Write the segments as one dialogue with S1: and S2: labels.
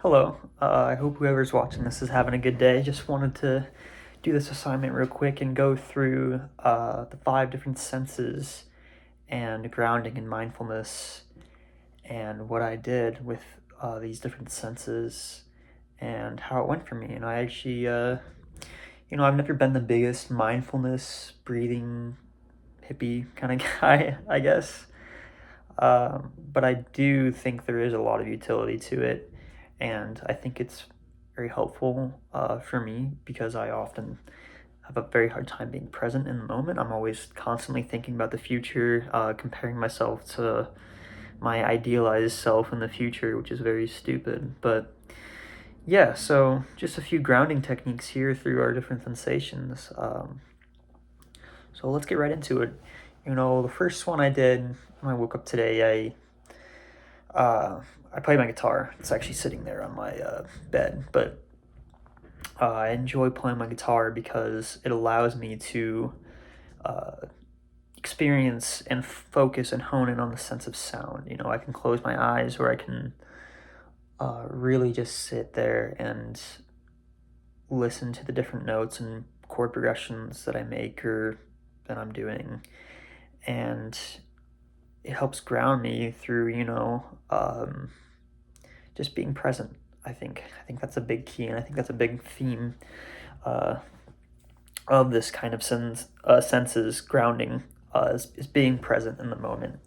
S1: Hello. I hope whoever's watching this is having a good day. Just wanted to do this assignment real quick and go through the five different senses and grounding and mindfulness and what I did with these different senses and how it went for me. And I actually, I've never been the biggest mindfulness, breathing, hippie kind of guy, I guess. But I do think there is a lot of utility to it, and I think it's very helpful for me because I often have a very hard time being present in the moment. I'm always constantly thinking about the future, comparing myself to my idealized self in the future, which is very stupid. But yeah, so just a few grounding techniques here through our different sensations. So let's get right into it. The first one I did when I woke up today, I play my guitar. It's actually sitting there on my bed, but I enjoy playing my guitar because it allows me to uh, experience and focus and hone in on the sense of sound. I can close my eyes or I can really just sit there and listen to the different notes and chord progressions that I make or that I'm doing. And it helps ground me through, just being present. I think that's a big key, and I think that's a big theme uh, of this kind of senses grounding is being present in the moment.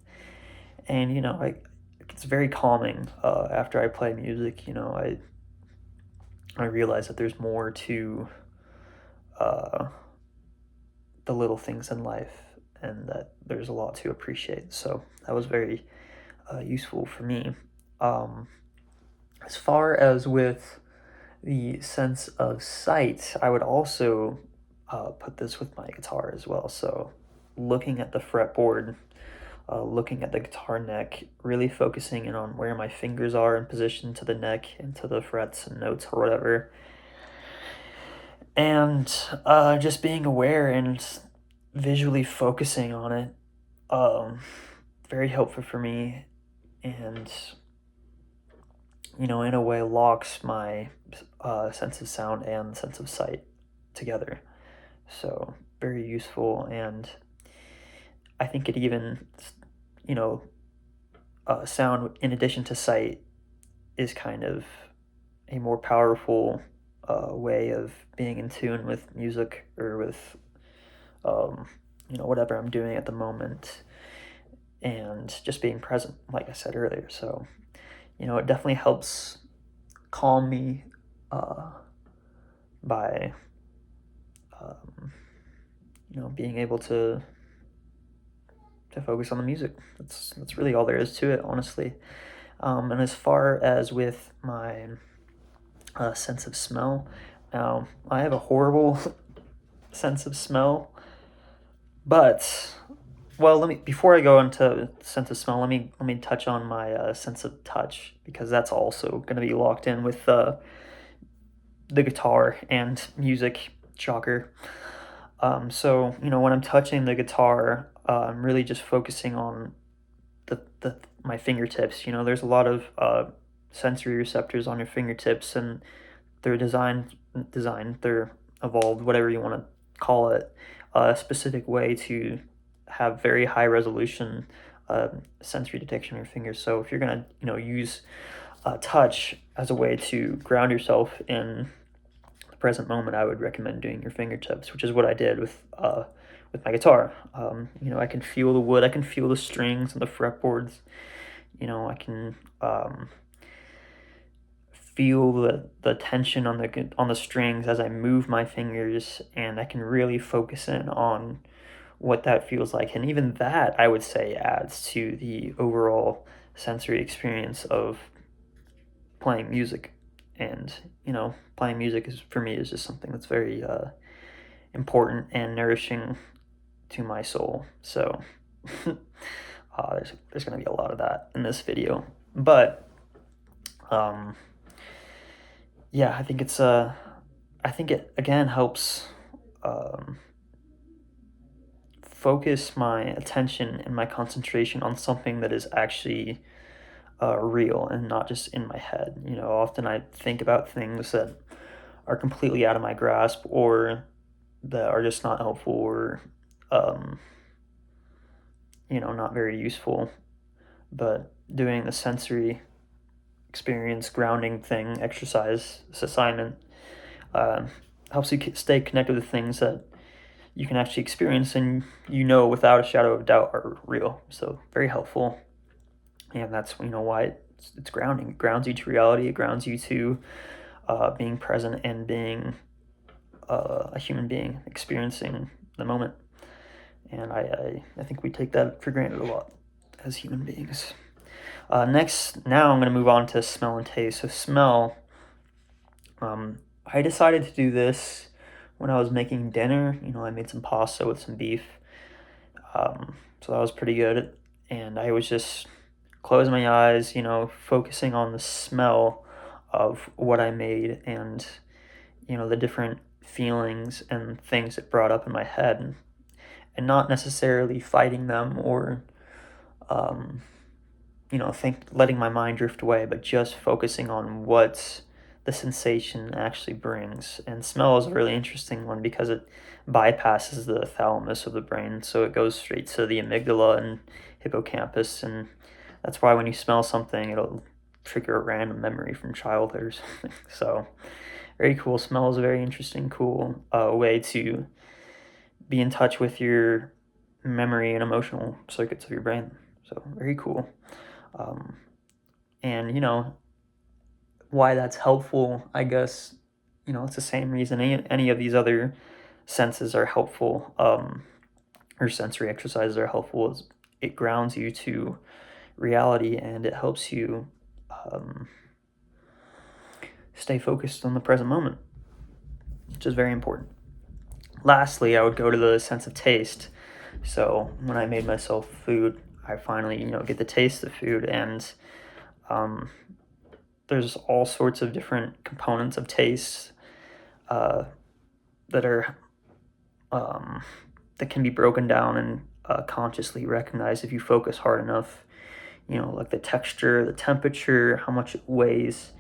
S1: And it's very calming after I play music. I realize that there's more to uh, the little things in life, and that there's a lot to appreciate. So that was very useful for me. Um, as far as with the sense of sight, I would also put this with my guitar as well. So, looking at the fretboard, looking at the guitar neck, really focusing in on where my fingers are in position to the neck and to the frets and notes or whatever, and just being aware and visually focusing on it. Um, Very helpful for me, and in a way, locks my sense of sound and sense of sight together. So, very useful, and I think it even, you know, sound in addition to sight is kind of a more powerful way of being in tune with music or with, um, whatever I'm doing at the moment, and just being present, like I said earlier. So, it definitely helps calm me uh, by, um, being able to focus on the music. That's really all there is to it, honestly. And as far as with my sense of smell, now I have a horrible sense of smell, but well, let me before I go into sense of smell, let me touch on my sense of touch because that's also going to be locked in with the guitar and music. Shocker. So when I'm touching the guitar, I'm really just focusing on the my fingertips. There's a lot of sensory receptors on your fingertips, and they're they're evolved, whatever you want to call it, a specific way to have very high resolution sensory detection of your fingers. So if you're gonna use touch as a way to ground yourself in the present moment, I would recommend doing your fingertips, which is what I did with my guitar. I can feel the wood, I can feel the strings and the fretboards. I can feel the tension on the strings as I move my fingers, and I can really focus in on what that feels like. And even that, I would say, adds to the overall sensory experience of playing music. And playing music is for me is just something that's very important and nourishing to my soul. So there's going to be a lot of that in this video, but um, yeah, I think it again helps um, focus my attention and my concentration on something that is actually real and not just in my head. Often I think about things that are completely out of my grasp or that are just not helpful or, um, not very useful. But doing the sensory experience grounding thing, exercise, this assignment, uh, helps you stay connected with things that you can actually experience and without a shadow of doubt are real. So very helpful. And that's why it's grounding. It grounds you to reality. It grounds you to being present and being a human being experiencing the moment. And I think we take that for granted a lot as human beings. Now I'm going to move on to smell and taste. So smell, I decided to do this when I was making dinner. I made some pasta with some beef. So that was pretty good. And I was just closing my eyes, focusing on the smell of what I made and, the different feelings and things it brought up in my head and not necessarily fighting them or, letting my mind drift away, but just focusing on what the sensation actually brings. And smell is a really interesting one because it bypasses the thalamus of the brain, so it goes straight to the amygdala and hippocampus, and that's why when you smell something, it'll trigger a random memory from childhood or something. So, very cool. Smell is a very interesting, cool way to be in touch with your memory and emotional circuits of your brain. So, very cool. And why that's helpful, I guess, it's the same reason any of these other senses are helpful, or sensory exercises are helpful, is it grounds you to reality and it helps you stay focused on the present moment, which is very important. Lastly, I would go to the sense of taste. So when I made myself food, I finally, get the taste of food, and there's all sorts of different components of taste that are that can be broken down and consciously recognized if you focus hard enough. Like the texture, the temperature, how much it weighs,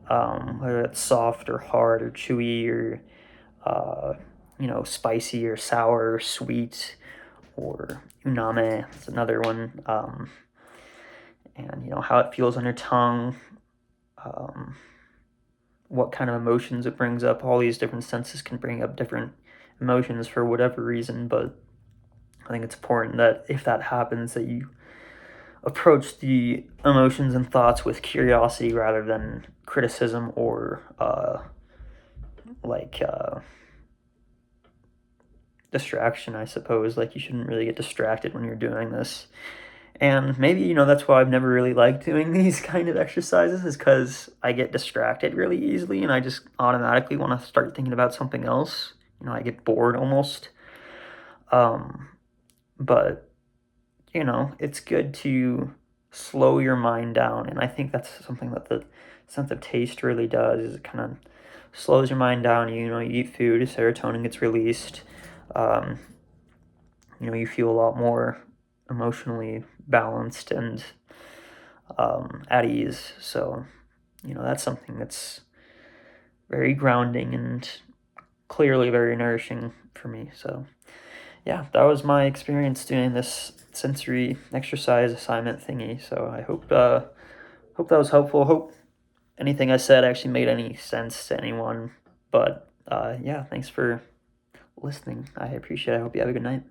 S1: whether it's soft or hard or chewy or spicy or sour or sweet, or umami. That's another one. And how it feels on your tongue, what kind of emotions it brings up. All these different senses can bring up different emotions for whatever reason, but I think it's important that if that happens, that you approach the emotions and thoughts with curiosity rather than criticism or distraction, I suppose. Like, you shouldn't really get distracted when you're doing this. And maybe, that's why I've never really liked doing these kind of exercises, is because I get distracted really easily and I just automatically want to start thinking about something else. I get bored almost. But, it's good to slow your mind down. And I think that's something that the sense of taste really does, is it kind of slows your mind down. You eat food, serotonin gets released. You feel a lot more emotionally balanced and at ease. So, that's something that's very grounding and clearly very nourishing for me. So, yeah, that was my experience doing this sensory exercise assignment thingy. So I hope that was helpful. Hope anything I said actually made any sense to anyone. But yeah, thanks for listening. I appreciate it. I hope you have a good night.